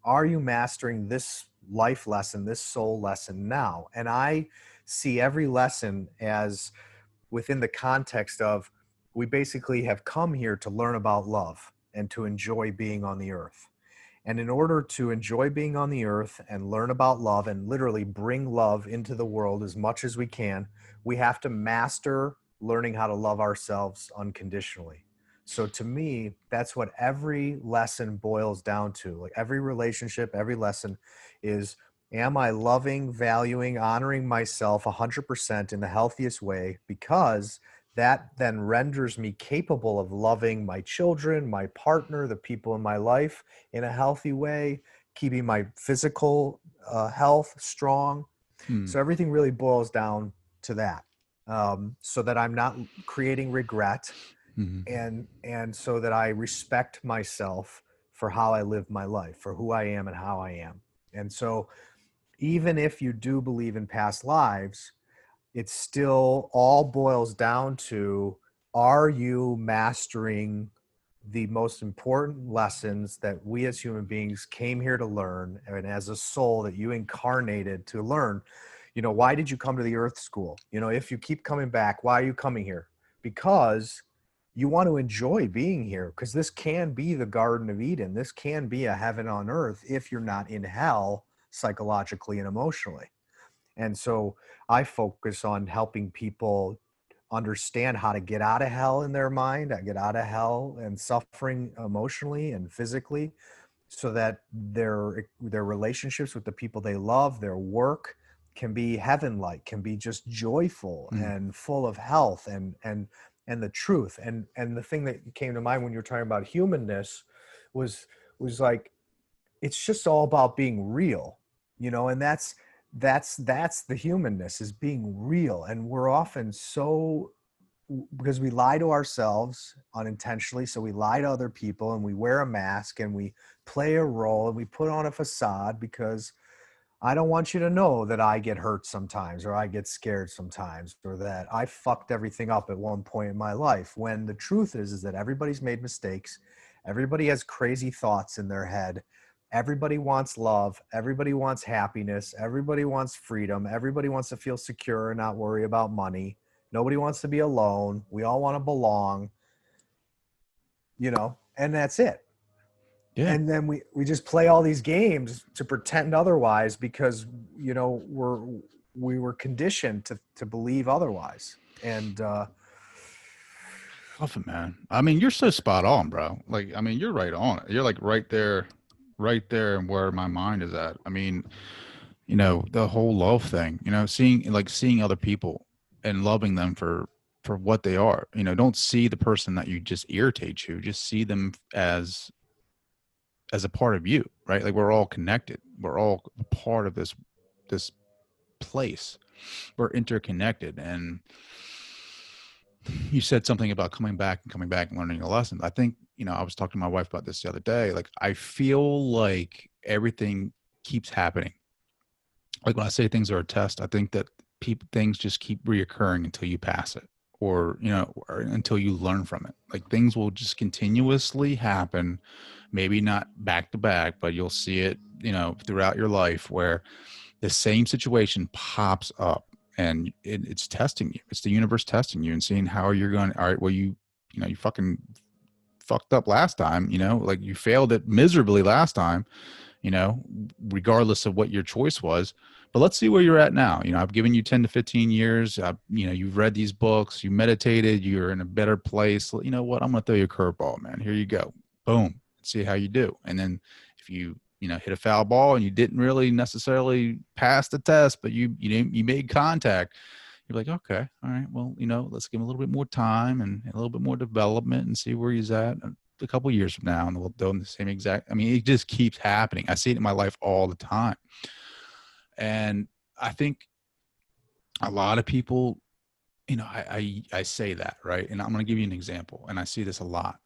Are you mastering this life lesson, this soul lesson now? And I see every lesson as within the context of, we basically have come here to learn about love and to enjoy being on the earth. And in order to enjoy being on the earth and learn about love and literally bring love into the world as much as we can, we have to master learning how to love ourselves unconditionally. So to me, that's what every lesson boils down to. Like every relationship, every lesson is, am I loving, valuing, honoring myself 100% in the healthiest way? Because that then renders me capable of loving my children, my partner, the people in my life in a healthy way, keeping my physical health strong. So everything really boils down to that, so that I'm not creating regret, and so that I respect myself for how I live my life, for who I am and how I am. And so even if you do believe in past lives, it still all boils down to, are you mastering the most important lessons that we as human beings came here to learn, and as a soul that you incarnated to learn? Why did you come to the earth school? If you keep coming back, why are you coming here? Because you want to enjoy being here, because this can be the Garden of Eden. This can be a heaven on earth if you're not in hell psychologically and emotionally. And so I focus on helping people understand how to get out of hell in their mind, get out of hell and suffering emotionally and physically, so that their relationships with the people they love, their work, can be heaven-like, can be just joyful and full of health and the truth. And the thing that came to mind when you were talking about humanness was like, it's just all about being real, and that's the humanness, is being real. And we're often because we lie to ourselves unintentionally. So we lie to other people, and we wear a mask, and we play a role, and we put on a facade, because I don't want you to know that I get hurt sometimes, or I get scared sometimes, or that I fucked everything up at one point in my life. When the truth is that everybody's made mistakes. Everybody has crazy thoughts in their head. Everybody wants love. Everybody wants happiness. Everybody wants freedom. Everybody wants to feel secure and not worry about money. Nobody wants to be alone. We all want to belong, and that's it. Yeah. And then we just play all these games to pretend otherwise, because, we were conditioned to believe otherwise. And, Love it, man. I mean, you're so spot on, bro. Like, I mean, you're right on it. You're like right there and where my mind is at. I mean, the whole love thing, seeing other people and loving them for what they are. Don't see the person that you just irritate you. Just see them as a part of you, right? Like, we're all connected. We're all a part of this place. We're interconnected. And you said something about coming back and learning a lesson. I think, I was talking to my wife about this the other day. Like, I feel like everything keeps happening. Like, when I say things are a test, I think that things just keep reoccurring until you pass it, or until you learn from it. Like, things will just continuously happen, maybe not back to back, but you'll see it, throughout your life, where the same situation pops up, and it's testing you. It's the universe testing you and seeing how you're going. All right, well, you fucking fucked up last time, like you failed it miserably last time, regardless of what your choice was. But let's see where you're at now. I've given you 10 to 15 years. You've read these books, you meditated, you're in a better place. You know what? I'm going to throw you a curveball, man. Here you go. Boom. See how you do. And then if you, hit a foul ball and you didn't really necessarily pass the test, but you made contact, you're like, okay, all right, well, let's give him a little bit more time and a little bit more development and see where he's at a couple of years from now. And we'll do the same exact, it just keeps happening. I see it in my life all the time. And I think a lot of people, I say that, right? And I'm going to give you an example. And I see this a lot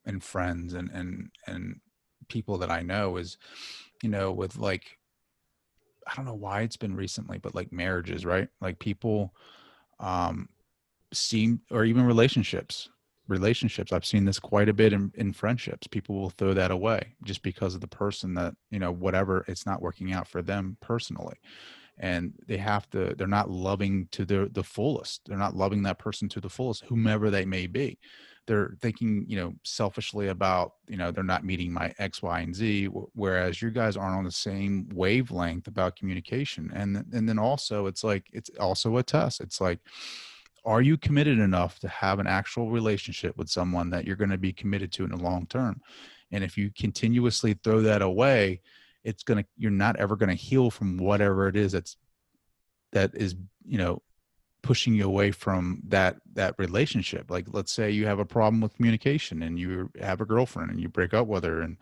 in friends and people that I know is, with like, I don't know why it's been recently, but like marriages, right? Like people seem, or even relationships. I've seen this quite a bit in friendships. People will throw that away just because of the person that, whatever, it's not working out for them personally. And they're not loving to the fullest. They're not loving that person to the fullest, whomever they may be. They're thinking, selfishly about, they're not meeting my X, Y, and Z, whereas you guys aren't on the same wavelength about communication. And then also it's like, it's also a test. It's like, Are you committed enough to have an actual relationship with someone that you're going to be committed to in the long term? And if you continuously throw that away, you're not ever going to heal from whatever it is that is, pushing you away from that relationship. Like, let's say you have a problem with communication and you have a girlfriend and you break up with her, and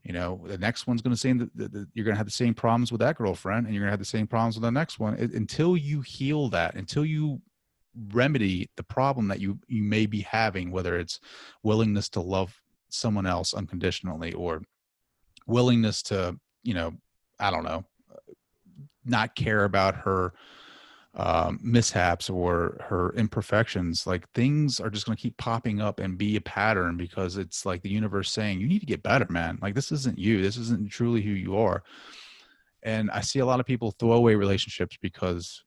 the next one's going to say that you're going to have the same problems with that girlfriend, and you're going to have the same problems with the next one. Until you heal that, until you remedy the problem that you may be having, whether it's willingness to love someone else unconditionally, or willingness to, I don't know, not care about her mishaps or her imperfections. Like, things are just going to keep popping up and be a pattern, because it's like the universe saying, you need to get better, man. Like, this isn't you. This isn't truly who you are. And I see a lot of people throw away relationships because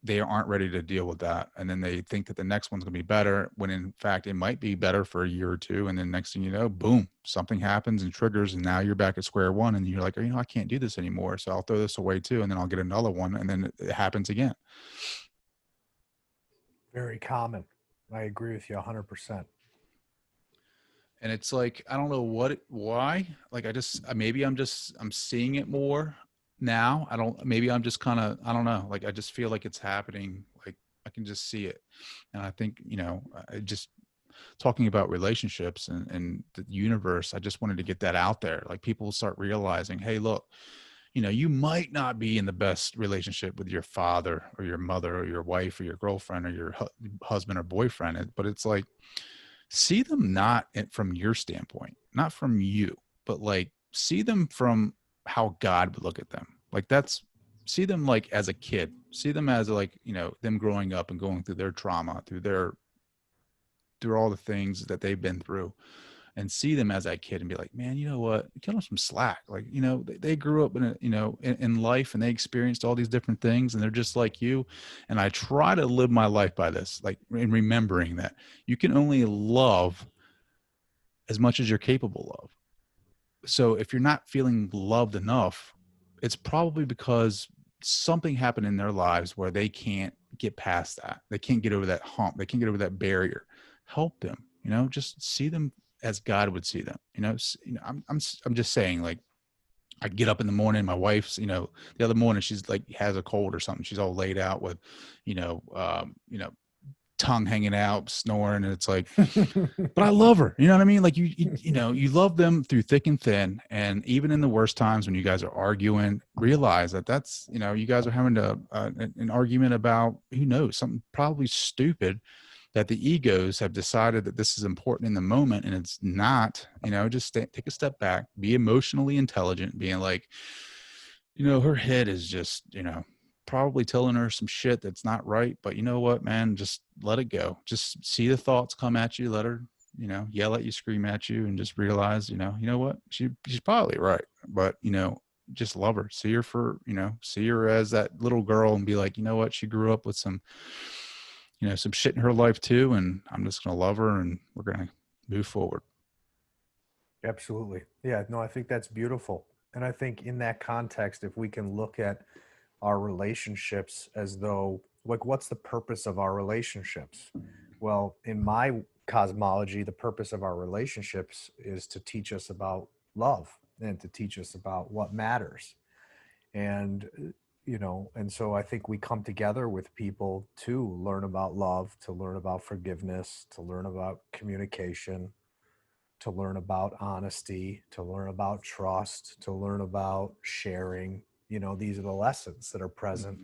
they aren't ready to deal with that. And then they think that the next one's going to be better, when in fact it might be better for a year or two. And then next thing you know, boom, something happens and triggers. And now you're back at square one, and you're like, I can't do this anymore. So I'll throw this away too. And then I'll get another one. And then it happens again. Very common. I agree with you 100%. And it's like, I don't know why, like, I'm seeing it more now. Maybe I'm just kind of, I don't know. Like, I just feel like it's happening. Like, I can just see it. And I think, just talking about relationships and the universe, I just wanted to get that out there. Like, people start realizing, hey, look, you might not be in the best relationship with your father or your mother or your wife or your girlfriend or your husband or boyfriend, but it's like, see them not from your standpoint, not from you, but like, see them from how God would look at them. Like, see them like as a kid, see them as like, them growing up and going through their trauma, through all the things that they've been through, and see them as that kid and be like, man, you know what? Cut them some slack. Like, they grew up in life, and they experienced all these different things, and they're just like you. And I try to live my life by this, like, in remembering that you can only love as much as you're capable of. So if you're not feeling loved enough, it's probably because something happened in their lives where they can't get past that. They can't get over that hump. They can't get over that barrier. Help them, just see them as God would see them. I'm just saying, like, I get up in the morning, my wife's, the other morning, she's like, has a cold or something. She's all laid out with, tongue hanging out, snoring. And it's like, but I love her. You know what I mean? Like, you love them through thick and thin. And even in the worst times when you guys are arguing, realize that that's, you guys are having an argument about, who knows, something probably stupid, that the egos have decided that this is important in the moment, and it's not. Just take a step back, be emotionally intelligent, being like, her head is just, probably telling her some shit that's not right, but you know what, man, just let it go. Just see the thoughts come at you, let her, yell at you, scream at you, and just realize, you know what, she's probably right, but just love her, see her for, see her as that little girl, and be like, you know what, she grew up with some shit in her life too, and I'm just going to love her, and we're going to move forward. Absolutely. Yeah, no, I think that's beautiful. And I think in that context, if we can look at our relationships as though, like, what's the purpose of our relationships? Well, in my cosmology, the purpose of our relationships is to teach us about love and to teach us about what matters. And and so I think we come together with people to learn about love, to learn about forgiveness, to learn about communication, to learn about honesty, to learn about trust, to learn about sharing. These are the lessons that are present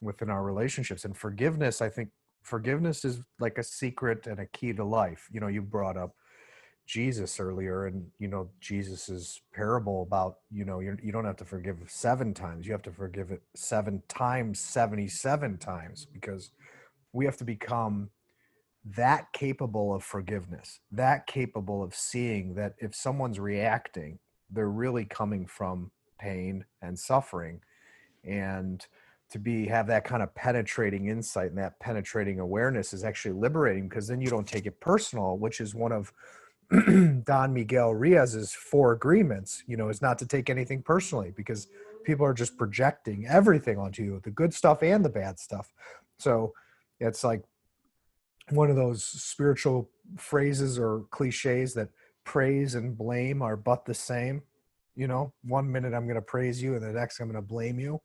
within our relationships. And forgiveness, I think forgiveness is like a secret and a key to life. You brought up Jesus earlier, and Jesus's parable about you don't have to forgive 7 times, you have to forgive it 7 times 77 times, because we have to become that capable of forgiveness, that capable of seeing that if someone's reacting, they're really coming from pain and suffering, and to have that kind of penetrating insight and that penetrating awareness is actually liberating, because then you don't take it personal, which is one of Don Miguel Ruiz's 4 agreements, is not to take anything personally, because people are just projecting everything onto you, the good stuff and the bad stuff. So it's like, one of those spiritual phrases or cliches that praise and blame are but the same. You know, one minute I'm going to praise you and the next I'm going to blame you.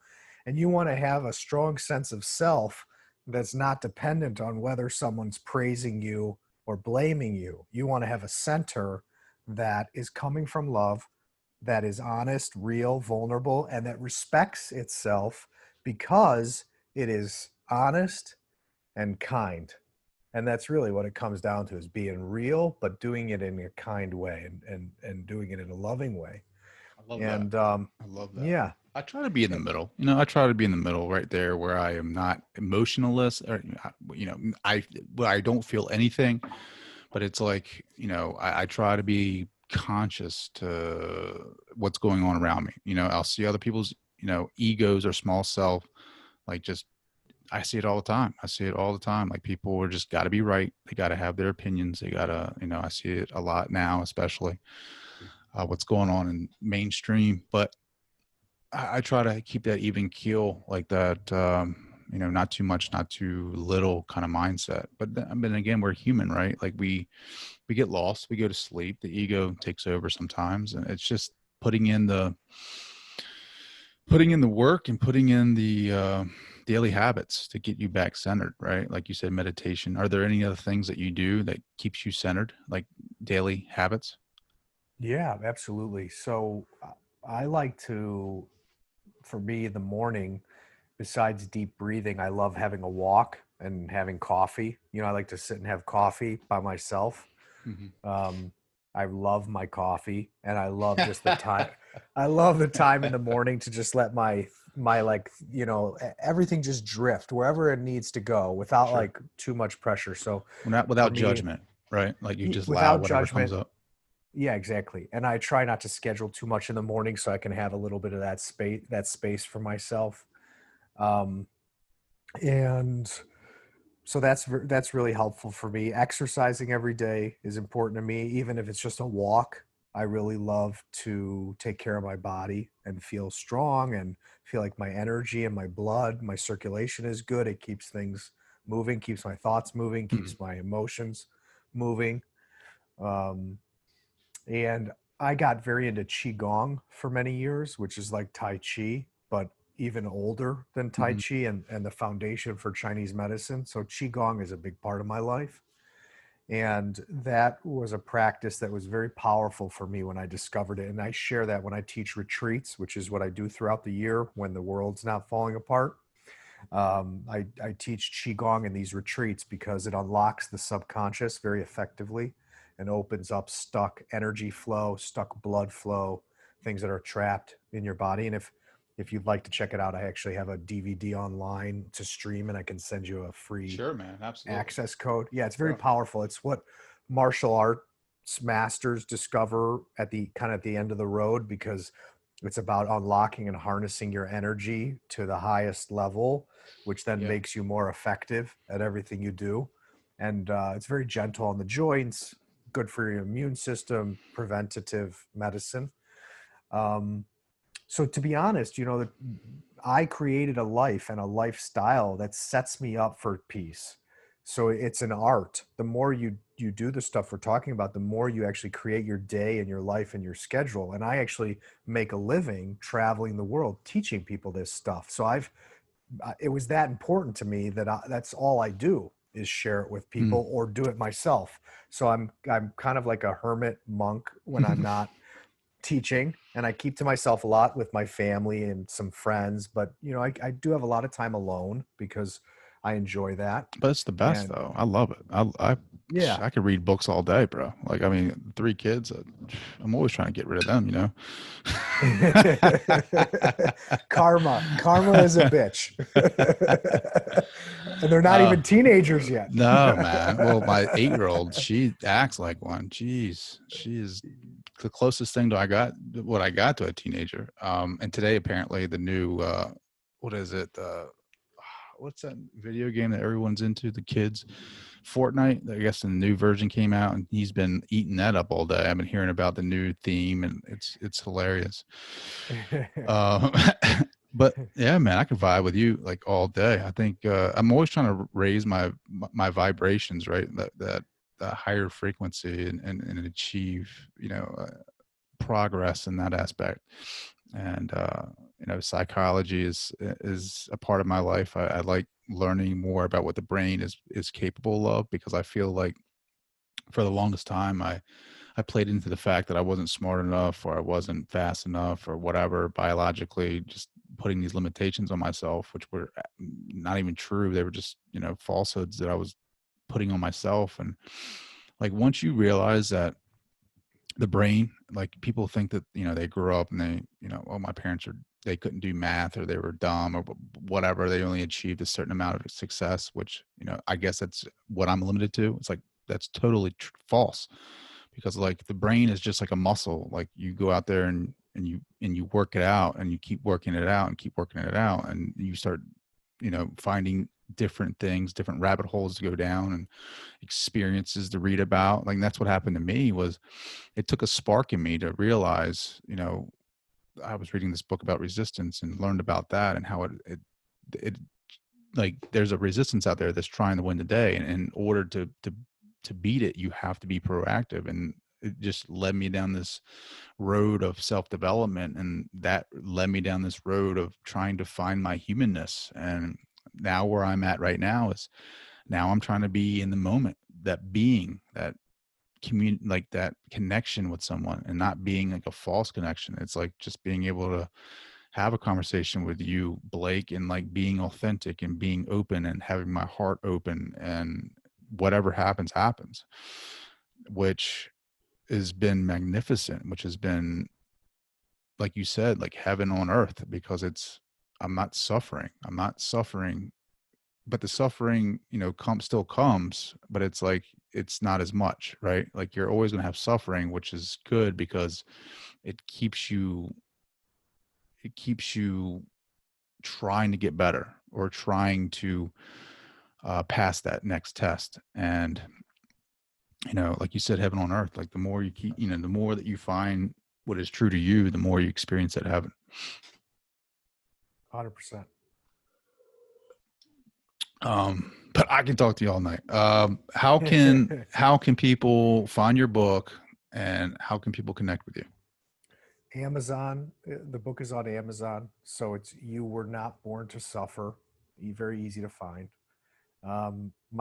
And you want to have a strong sense of self that's not dependent on whether someone's praising you or blaming you. You want to have a center that is coming from love, that is honest, real, vulnerable, and that respects itself because it is honest and kind. And that's really what it comes down to, is being real, but doing it in a kind way and doing it in a loving way. I love And that. I love that. yeah, I try to be in the middle. You know, I try to be in the middle right there where I am not emotionless or, you know, I don't feel anything, but it's like, you know, I try to be conscious to what's going on around me. You know, I'll see other people's, you know, egos or small self, like just, I see it all the time. I see it all the time. Like people are just got to be right. They got to have their opinions. They got to, you know, I see it a lot now, especially what's going on in mainstream, but I try to keep that even keel, like that, you know, not too much, not too little kind of mindset. But then again, we're human, right? Like we get lost, we go to sleep, the ego takes over sometimes, and it's just putting in the work and putting in the daily habits to get you back centered, right? Like you said, meditation. Are there any other things that you do that keeps you centered, like daily habits? yeah, absolutely. So I like to, for me in the morning, besides deep breathing, I love having a walk and having coffee. You know, I like to sit and have coffee by myself. Mm-hmm. I love my coffee, and I love just the time. I love the time in the morning to just let my like, you know, everything just drift wherever it needs to go without Sure. like too much pressure. So Without for me, judgment, right? Like you just allow without whatever comes judgment, up. yeah, exactly. And I try not to schedule too much in the morning so I can have a little bit of that space for myself. Um, and so that's really helpful for me. Exercising every day is important to me, even if it's just a walk. I really love to take care of my body and feel strong and feel like my energy and my blood, my circulation is good. It keeps things moving, keeps my thoughts moving, Mhm. keeps my emotions moving. Um, and I got very into Qigong for many years, which is like Tai Chi, but even older than Tai Mhm. Chi and the foundation for Chinese medicine. So Qigong is a big part of my life. And that was a practice that was very powerful for me when I discovered it. And I share that when I teach retreats, which is what I do throughout the year when the world's not falling apart. I teach Qigong in these retreats because it unlocks the subconscious very effectively and opens up stuck energy flow, stuck blood flow, things that are trapped in your body. And if you'd like to check it out, I actually have a DVD online to stream, and I can send you a free Sure, man. Absolutely. access code. Yeah, it's very Yeah. powerful. It's what martial arts masters discover at the kind of at the end of the road, because it's about unlocking and harnessing your energy to the highest level, which then Yeah. makes you more effective at everything you do. And it's very gentle on the joints, good for your immune system, preventative medicine. Um, so to be honest, you know, that I created a life and a lifestyle that sets me up for peace. So it's an art. The more you do the stuff we're talking about, the more you actually create your day and your life and your schedule. And I actually make a living traveling the world teaching people this stuff. So it was that important to me that that's all I do is share it with people or do it myself. So I'm kind of like a hermit monk when I'm not teaching, and I keep to myself a lot with my family and some friends, but you know, I do have a lot of time alone because I enjoy that. But it's the best And though. I love it. yeah. I could read books all day, bro. Like, I mean, 3 kids, I'm always trying to get rid of them, you know? Karma is a bitch. And they're not even teenagers yet. No, man. Well, my 8-year-old, she acts like one. Jeez. She is the closest thing to what I got to a teenager. And today, apparently, the new, what is it? What's that video game that everyone's into? The kids, Fortnite. I guess the new version came out, and he's been eating that up all day. I've been hearing about the new theme, and it's hilarious. But yeah, man, I can vibe with you like all day. I think I'm always trying to raise my vibrations, right? That higher frequency and achieve, progress in that aspect. And psychology is a part of my life. I like learning more about what the brain is capable of, because I feel like for the longest time I played into the fact that I wasn't smart enough, or I wasn't fast enough, or whatever, biologically, just putting these limitations on myself, which were not even true. They were just, falsehoods that I was putting on myself. And like, once you realize that the brain, like, people think that, they grew up and they, oh, my parents they couldn't do math, or they were dumb, or whatever. They only achieved a certain amount of success, which, I guess that's what I'm limited to. It's like, that's totally false. Because like, the brain is just like a muscle. Like, you go out there and you work it out, and you keep working it out and keep working it out, and you start, finding different things, different rabbit holes to go down, and experiences to read about. Like, that's what happened to me. Was it took a spark in me to realize, I was reading this book about resistance and learned about that, and how it like, there's a resistance out there that's trying to win the day, and in order to beat it, you have to be proactive. And it just led me down this road of self-development, and that led me down this road of trying to find my humanness. And now where I'm at right now is, now I'm trying to be in the moment, that being, that like that connection with someone, and not being like a false connection. It's like just being able to have a conversation with you, Blake, and like being authentic and being open and having my heart open, and whatever happens, which has been magnificent, which has been, like you said, like heaven on earth, because I'm not suffering, but the suffering, still comes, but it's like, it's not as much, right? Like, you're always going to have suffering, which is good, because it keeps you trying to get better, or trying to pass that next test. And, like you said, heaven on earth, like, the more you keep, the more that you find what is true to you, the more you experience that heaven. 100%. But I can talk to you all night. How can people find your book, and how can people connect with you? Amazon. The book is on Amazon. So it's You Were Not Born to Suffer. Very easy to find. I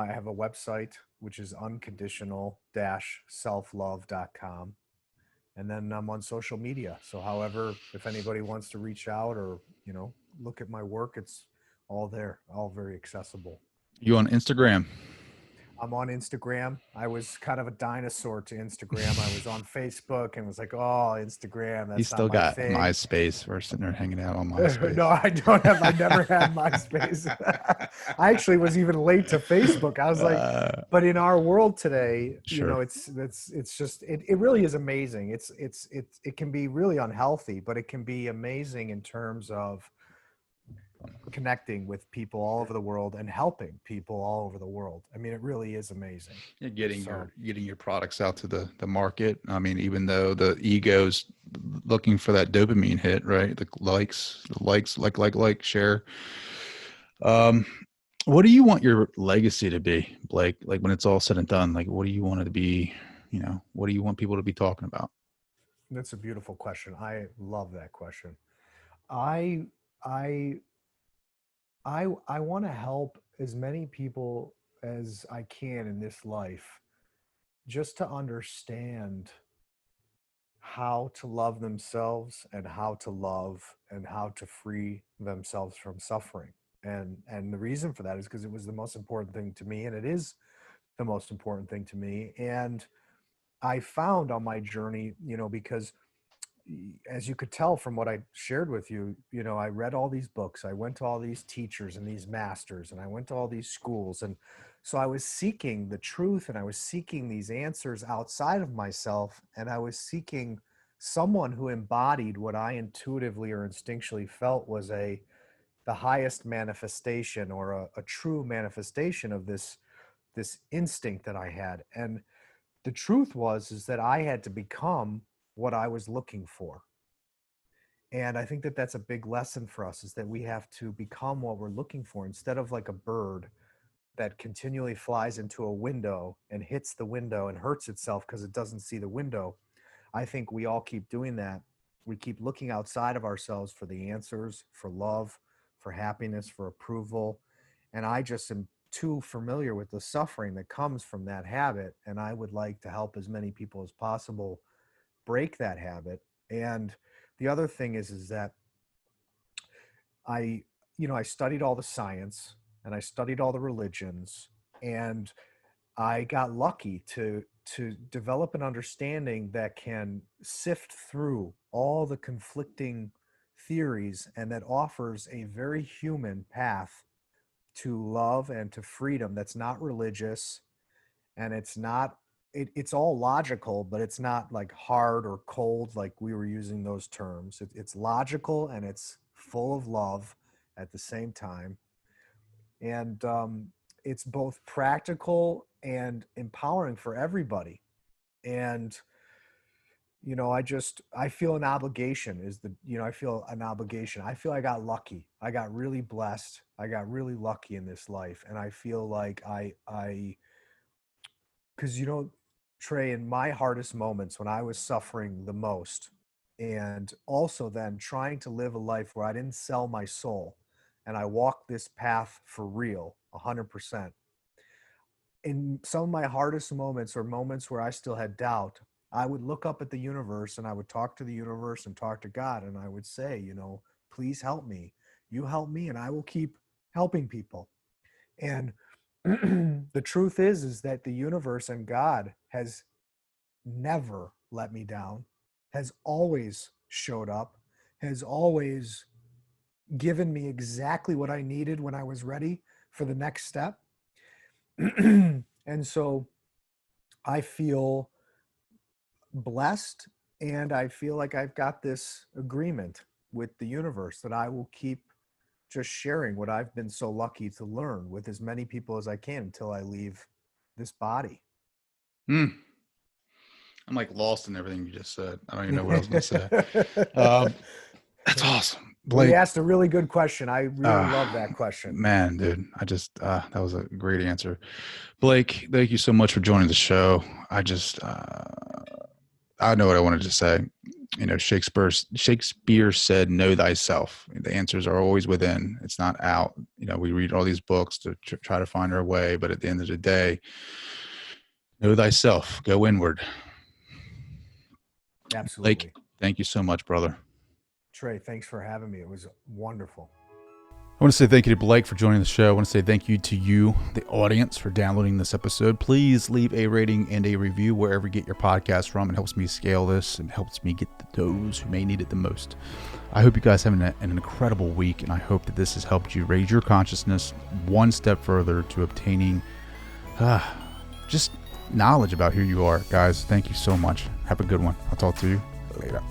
have a website, which is unconditional-selflove.com. And then I'm on social media. So however, if anybody wants to reach out, or, look at my work, it's all there, all very accessible. You on Instagram? I'm on Instagram. I was kind of a dinosaur to Instagram. I was on Facebook and was like, oh, Instagram, that's You still not my got thing. MySpace. We're sitting there hanging out on MySpace. No, I don't have. I never had MySpace. I actually was even late to Facebook. I was like, but in our world today, sure. it's just, it really is amazing. It can be really unhealthy, but it can be amazing in terms of connecting with people all over the world and helping people all over the world. I mean, it really is amazing. You're getting your products out to the market. I mean, even though the ego's looking for that dopamine hit, right? The likes, like, share. What do you want your legacy to be, Blake? Like, when it's all said and done, like, what do you want it to be? What do you want people to be talking about? That's a beautiful question. I love that question. I want to help as many people as I can in this life, just to understand how to love themselves, and how to love, and how to free themselves from suffering. And the reason for that is because it was the most important thing to me, and it is the most important thing to me. And I found on my journey, because as you could tell from what I shared with you, I read all these books, I went to all these teachers and these masters, and I went to all these schools. And so I was seeking the truth, and I was seeking these answers outside of myself. And I was seeking someone who embodied what I intuitively or instinctually felt was the highest manifestation, or a true manifestation of this instinct that I had. And the truth is that I had to become what I was looking for. And I think that that's a big lesson for us, is that we have to become what we're looking for, instead of like a bird that continually flies into a window and hits the window and hurts itself because it doesn't see the window. I think we all keep doing that. We keep looking outside of ourselves for the answers, for love, for happiness, for approval. And I just am too familiar with the suffering that comes from that habit. And I would like to help as many people as possible break that habit. And the other thing is that I studied all the science and I studied all the religions, and I got lucky to develop an understanding that can sift through all the conflicting theories, and that offers a very human path to love and to freedom that's not religious, and it's all logical, but it's not like hard or cold like we were using those terms. It's logical and it's full of love at the same time. And it's both practical and empowering for everybody. And, I feel an obligation I feel I got lucky. I got really blessed. I got really lucky in this life. And I feel like because, Trey, in my hardest moments when I was suffering the most, and also then trying to live a life where I didn't sell my soul, and I walked this path for real, 100%. In some of my hardest moments, or moments where I still had doubt, I would look up at the universe and I would talk to the universe and talk to God. And I would say, please help me. You help me and I will keep helping people. And the truth is that the universe and God has never let me down, has always showed up, has always given me exactly what I needed when I was ready for the next step. And so I feel blessed, and I feel like I've got this agreement with the universe that I will keep just sharing what I've been so lucky to learn with as many people as I can until I leave this body. I'm like lost in everything you just said. I don't even know what I was going to say. That's awesome. Blake, you asked a really good question. I really love that question. Man, dude, that was a great answer. Blake, thank you so much for joining the show. I know what I wanted to say. Shakespeare said, know thyself. The answers are always within. It's not out. We read all these books to try to find our way, but at the end of the day, know thyself, go inward. Absolutely. Blake, thank you so much, brother. Trey, thanks for having me. It was wonderful. I want to say thank you to Blake for joining the show. I want to say thank you to you, the audience, for downloading this episode. Please leave a rating and a review wherever you get your podcast from. It helps me scale this and helps me get those who may need it the most. I hope you guys have an incredible week, and I hope that this has helped you raise your consciousness one step further to obtaining just knowledge about who you are. Guys, thank you so much. Have a good one. I'll talk to you later.